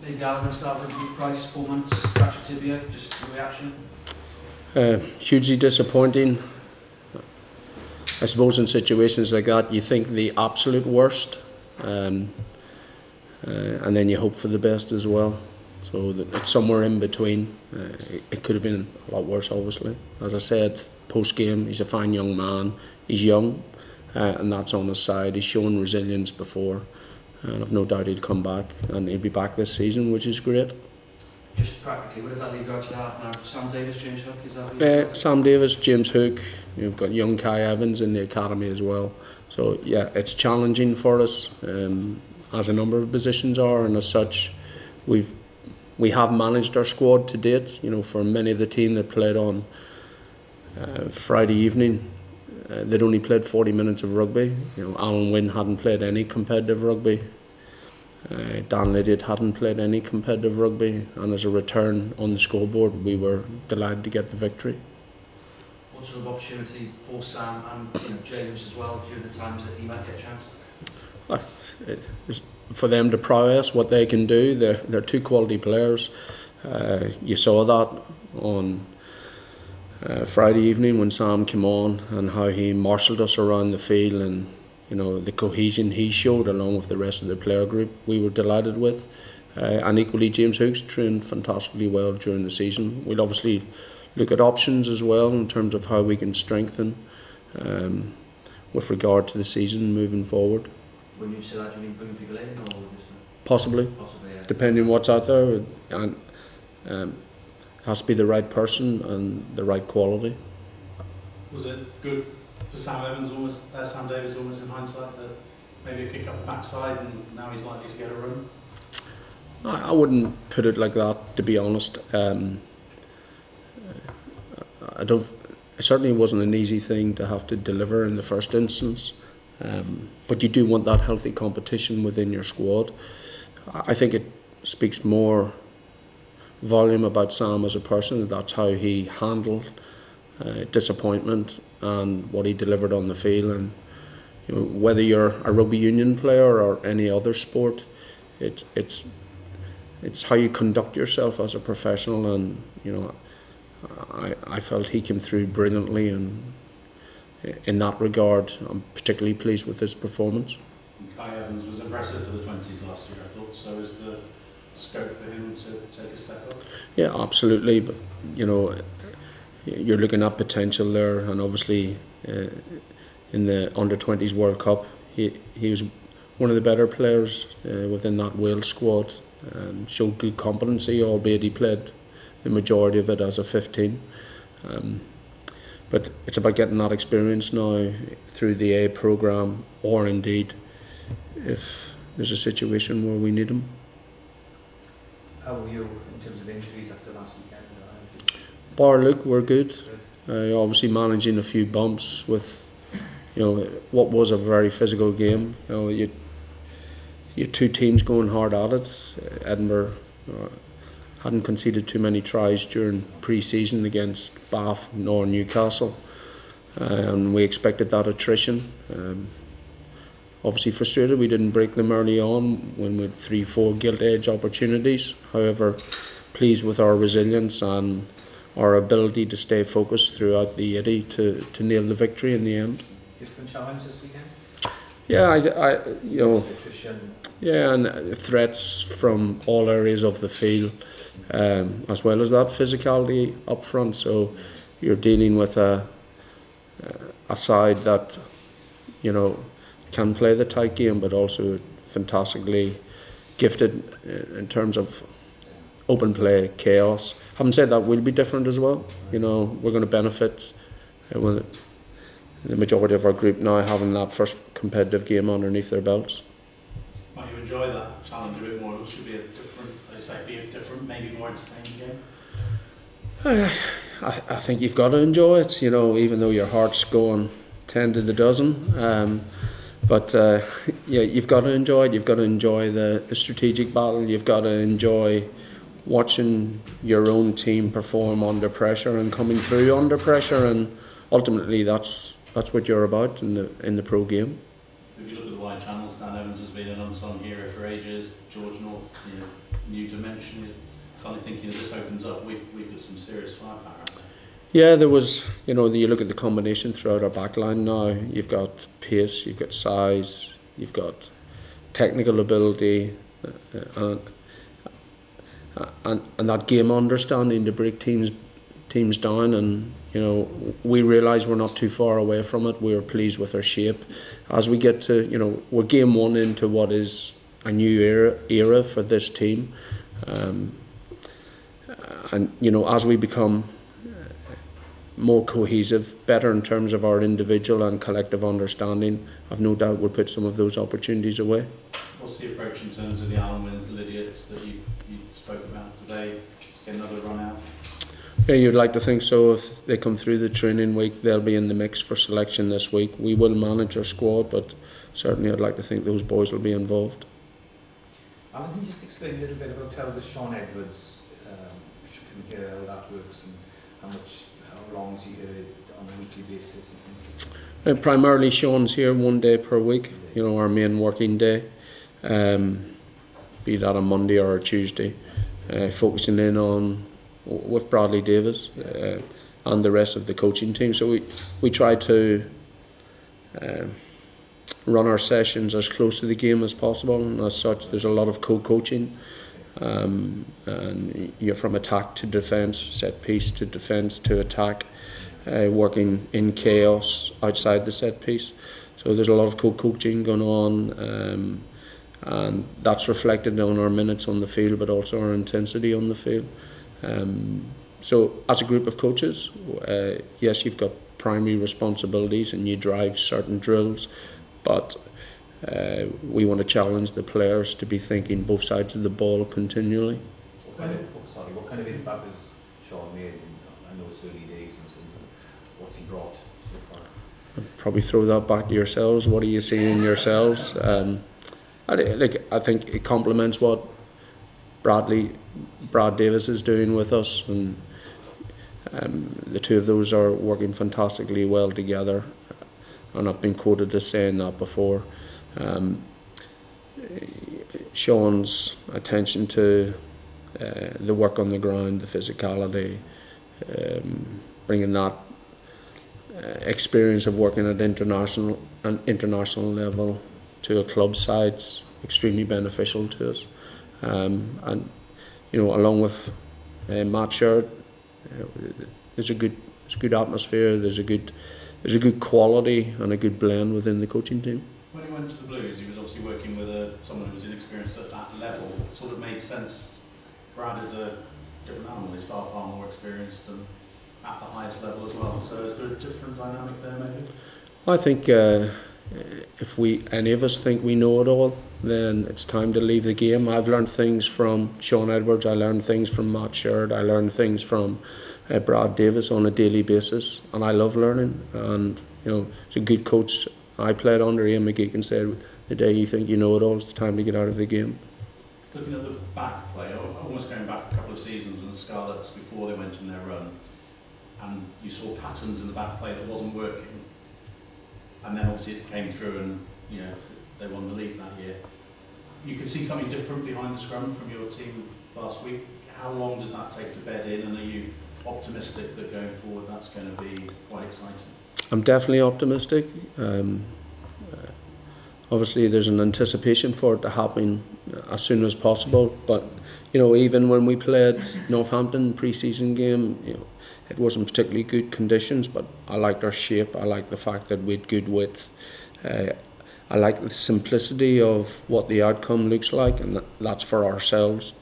Maybe Alan, start with Luke Price, 4 months, fractured tibia, just a reaction? Hugely disappointing. I suppose in situations like that you think the absolute worst, and then you hope for the best as well. So that it's somewhere in between. It could have been a lot worse, obviously. As I said, post-game, he's a fine young man. He's young, and that's on his side. He's shown resilience before, and I've no doubt he'll come back, and he'll be back this season, which is great. Just practically, what does that leave you out to the half now? Sam Davis, James Hook, is that what you Sam Davis, James Hook. You've got young Kai Evans in the academy as well. So yeah, it's challenging for us, as a number of positions are, and as such, we have managed our squad to date. You know, for many of the team that played on Friday evening, they'd only played 40 minutes of rugby. You know, Alan Wynne hadn't played any competitive rugby. Dan Lydiard hadn't played any competitive rugby, and as a return on the scoreboard, we were delighted to get the victory. What sort of opportunity for Sam and James as well during the times that he might get a chance? For them to prowess what they can do, they're two quality players. You saw that on Friday evening when Sam came on, and how he marshalled us around the field, and the cohesion he showed along with the rest of the player group, we were delighted with. And equally, James Hook's trained fantastically well during the season. We'll obviously look at options as well in terms of how we can strengthen with regard to the season moving forward. When you say that, do you mean bringing people in, or just possibly, yeah. Depending on what's out there, and it has to be the right person and the right quality. Was it good for Sam Davis almost in hindsight, that maybe a kick up the backside and now he's likely to get a run? I wouldn't put it like that, to be honest. It certainly wasn't an easy thing to have to deliver in the first instance, but you do want that healthy competition within your squad. I think it speaks more volume about Sam as a person. That's how he handled disappointment and what he delivered on the field. And whether you're a rugby union player or any other sport, it's how you conduct yourself as a professional. And I felt he came through brilliantly, and in that regard, I'm particularly pleased with his performance. Kai Evans was impressive for the 20s last year, I thought. So is the scope for him to take a step up? Yeah, absolutely. But you're looking at potential there, and obviously in the under-20s World Cup, he was one of the better players within that Wales squad, and showed good competency, albeit he played the majority of it as a 15. But it's about getting that experience now through the A programme, or indeed if there's a situation where we need him. How were you in terms of injuries after last weekend? Bar Luke, we're good. Obviously managing a few bumps with what was a very physical game. You had two teams going hard at it. Edinburgh hadn't conceded too many tries during pre-season against Bath nor Newcastle, and we expected that attrition. Obviously frustrated we didn't break them early on when we had 3-4 gilt-edge opportunities. However, pleased with our resilience and our ability to stay focused throughout the 80 to nail the victory in the end. Different challenge this weekend? Yeah, Attrition. Yeah, and threats from all areas of the field, as well as that physicality up front. So you're dealing with a side that can play the tight game, but also fantastically gifted in terms of open play, chaos. Having said that, we'll be different as well. We're going to benefit with the majority of our group now having that first competitive game underneath their belts. Might you enjoy that challenge a bit more? It should be a different, maybe more entertaining game. I think you've got to enjoy it. Even though your heart's going 10 to the dozen. But you've got to enjoy it. You've got to enjoy the strategic battle. You've got to enjoy watching your own team perform under pressure and coming through under pressure, and ultimately that's what you're about in the pro game. If you look at the wide channels, Dan Evans has been an unsung hero for ages. George North, new dimension? Suddenly thinking if this opens up, we've got some serious firepower out there. Yeah, there was, you look at the combination throughout our back line now. You've got pace, you've got size, you've got technical ability, and that game understanding to break teams down. And we realise we're not too far away from it. We're pleased with our shape as we get to we're game one into what is a new era for this team, and as we become more cohesive, better in terms of our individual and collective understanding, I've no doubt we'll put some of those opportunities away. What's the approach in terms of the Allen Wins, the Lydiates that you spoke about today? Get another run out? Yeah, you'd like to think so. If they come through the training week, they'll be in the mix for selection this week. We will manage our squad, but certainly I'd like to think those boys will be involved. Alan, can you just explain a little bit about how the Sean Edwards, which you can hear how that works, and how long is he here on a weekly basis and things like that? Primarily Sean's here 1 day per week, our main working day, be that a Monday or a Tuesday, focusing in on with Bradley Davis and the rest of the coaching team. So we try to run our sessions as close to the game as possible, and as such there's a lot of co-coaching, and you're from attack to defence, set piece to defence to attack, working in chaos outside the set piece. So there's a lot of co-coaching going on, and that's reflected on our minutes on the field, but also our intensity on the field. So as a group of coaches, yes, you've got primary responsibilities and you drive certain drills, but we want to challenge the players to be thinking both sides of the ball continually. What kind of impact has Sean made? I know it's early days, and what's he brought so far? I'd probably throw that back to yourselves. What are you seeing yourselves? I think it complements what Brad Davis is doing with us, and the two of those are working fantastically well together, and I've been quoted as saying that before. Sean's attention to the work on the ground, the physicality, bringing that experience of working at international level to a club side's extremely beneficial to us, and along with Matt Sherrod, there's a good atmosphere, there's a good quality and a good blend within the coaching team. When he went to the Blues, he was obviously working with someone who was inexperienced at that level. It sort of made sense. Brad is a different animal. He's far more experienced and at the highest level as well. So is there a different dynamic there, maybe? I think if any of us think we know it all, then it's time to leave the game. I've learned things from Sean Edwards, I learned things from Matt Sherrod, I learned things from Brad Davis on a daily basis, and I love learning. And it's a good coach I played under. Ian McGeechan said, the day you think you know it all, it's the time to get out of the game. Looking at the back play, almost going back a couple of seasons with the Scarlets before they went on their run, and you saw patterns in the back play that wasn't working, and then obviously it came through and they won the league that year. You could see something different behind the scrum from your team last week. How long does that take to bed in, and are you optimistic that going forward that's going to be quite exciting? I'm definitely optimistic. Obviously there's an anticipation for it to happen as soon as possible, but even when we played Northampton pre-season game, it wasn't particularly good conditions, but I liked our shape. I liked the fact that we had good width. I like the simplicity of what the outcome looks like, and that's for ourselves.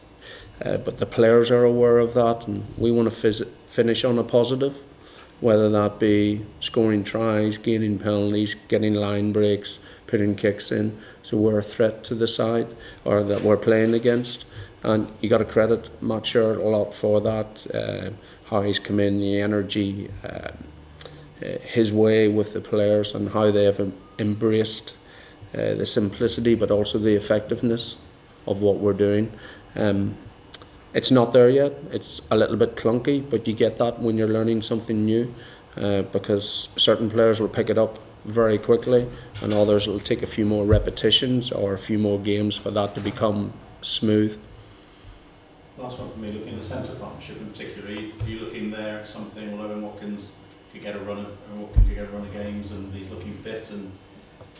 But the players are aware of that, and we want to finish on a positive, whether that be scoring tries, gaining penalties, getting line breaks, putting kicks in. So we're a threat to the side, or that we're playing against. And you got to credit Matt Sherrod a lot for that, how he's come in, the energy, his way with the players, and how they have embraced the simplicity but also the effectiveness of what we're doing. It's not there yet, it's a little bit clunky, but you get that when you're learning something new, because certain players will pick it up very quickly and others will take a few more repetitions or a few more games for that to become smooth. Last one for me, looking at the centre partnership in particular, are you looking there at something? Well, Owen Watkins could get a run of games, and he's looking fit, and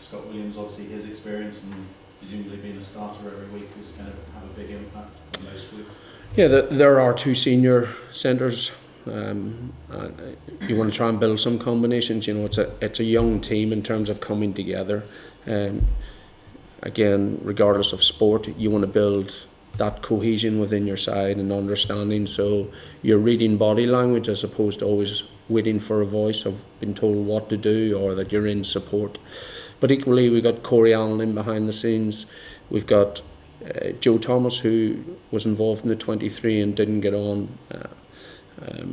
Scott Williams, obviously his experience and presumably being a starter every week is going to have a big impact on most weeks. Yeah, there are two senior centres. You want to try and build some combinations. You know, it's a young team in terms of coming together. Again, regardless of sport, you want to build that cohesion within your side and understanding. So you're reading body language as opposed to always waiting for a voice of being told what to do or that you're in support. But equally, we've got Corey Allen in behind the scenes. We've got Joe Thomas, who was involved in the 23 and didn't get on.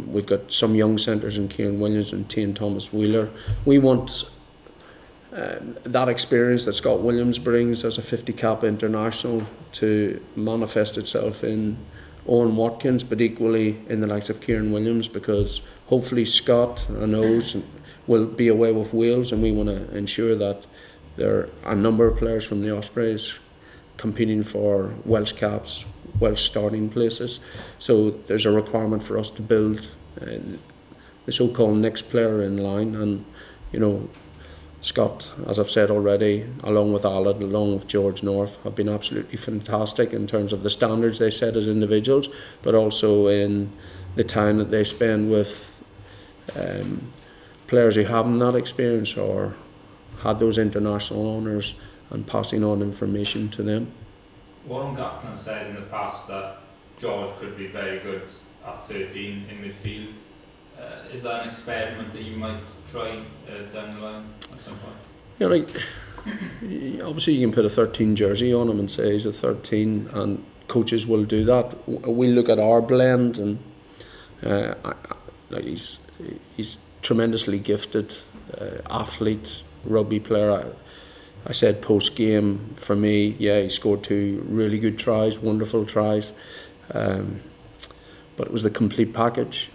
We've got some young centres in Kieran Williams and Tane Thomas Wheeler. We want that experience that Scott Williams brings as a 50 cap international to manifest itself in Owen Watkins, but equally in the likes of Kieran Williams, because hopefully Scott and O's will be away with Wales, and we want to ensure that there are a number of players from the Ospreys competing for Welsh caps, Welsh starting places. So there's a requirement for us to build the so-called next player in line, and you know, Scott, as I've said already, along with Alan, along with George North, have been absolutely fantastic in terms of the standards they set as individuals, but also in the time that they spend with players who haven't that experience or had those international honours, and passing on information to them. Warren Gatland said in the past that George could be very good at 13 in midfield. Is that an experiment that you might try down the line at some point? Yeah, like obviously you can put a 13 jersey on him and say he's a 13, and coaches will do that. We look at our blend, and like he's tremendously gifted athlete, rugby player. I said post game, for me, yeah, he scored 2 really good tries, wonderful tries, but it was the complete package.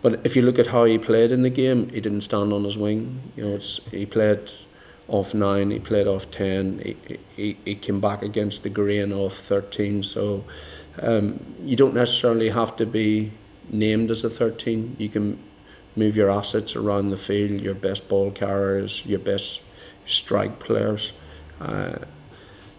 But if you look at how he played in the game, he didn't stand on his wing. You know, he played off 9, he played off 10. He came back against the grain of 13. So you don't necessarily have to be named as a 13. You can move your assets around the field, your best ball carriers, your best strike players,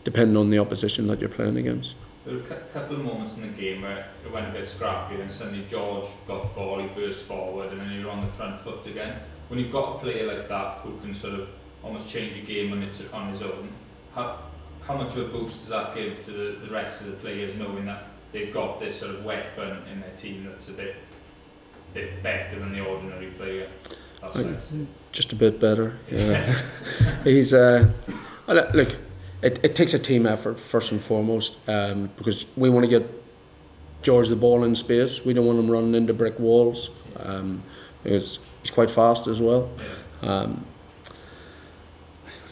depending on the opposition that you're playing against. There were a couple of moments in the game where it went a bit scrappy, and suddenly George got the ball, he burst forward, and then he was on the front foot again. When you've got a player like that who can sort of almost change a game when it's on his own, how much of a boost does that give to the rest of the players, knowing that they've got this sort of weapon in their team that's a bit better than the ordinary player? Just a bit better. Yeah. He's look. It takes a team effort first and foremost, because we want to get George the ball in space. We don't want him running into brick walls. Because he's quite fast as well.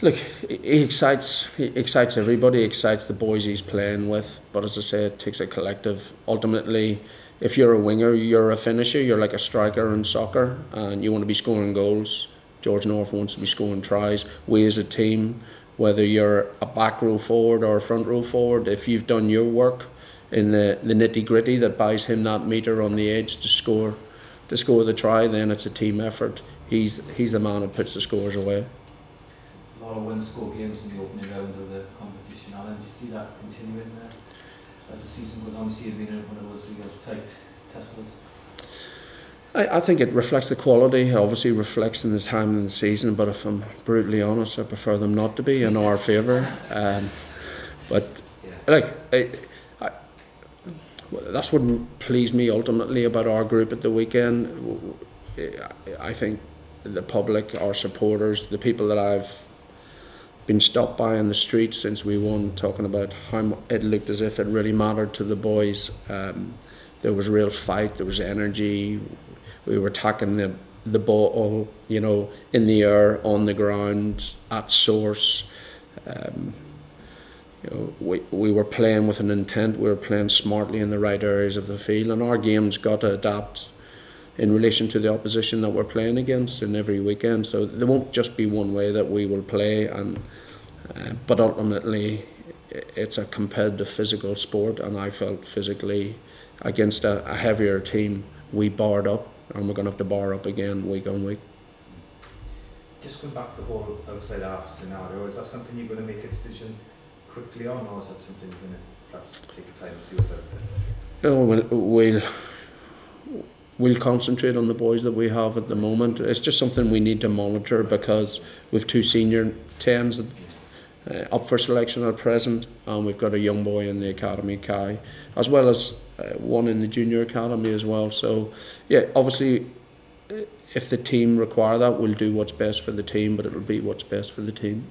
Look, he excites everybody. He excites the boys he's playing with. But as I say, it takes a collective. Ultimately, if you're a winger, you're a finisher. You're like a striker in soccer, and you want to be scoring goals. George North wants to be scoring tries. We as a team, whether you're a back row forward or a front row forward, if you've done your work in the nitty gritty that buys him that metre on the edge to score the try, then it's a team effort. He's the man who puts the scores away. A lot of win-score games in the opening round of the competition, Alan. Do you see that continuing as the season goes on? Do you see it being one of those real tight tussles? I think it reflects the quality. It obviously reflects in the time in the season, but if I'm brutally honest, I prefer them not to be in our favour. But that's what pleased me ultimately about our group at the weekend. I think the public, our supporters, the people that I've been stopped by in the streets since we won, talking about how it looked as if it really mattered to the boys. There was real fight, there was energy. We were attacking the ball, you know, in the air, on the ground, at source. You know, we were playing with an intent. We were playing smartly in the right areas of the field, and our game's got to adapt in relation to the opposition that we're playing against in every weekend. So there won't just be one way that we will play, and but ultimately it's a competitive physical sport, and I felt physically against a heavier team we barred up, and we're going to have to bar up again week on week. Just going back to the whole outside half scenario, is that something you're going to make a decision quickly on, or is that something you're going to perhaps take a time to see what's out there? We'll concentrate on the boys that we have at the moment. It's just something we need to monitor, because we've 2 senior 10s up for selection at present, and we've got a young boy in the academy, Kai, as well as one in the junior academy as well. So yeah, obviously if the team require that, we'll do what's best for the team, but it'll be what's best for the team.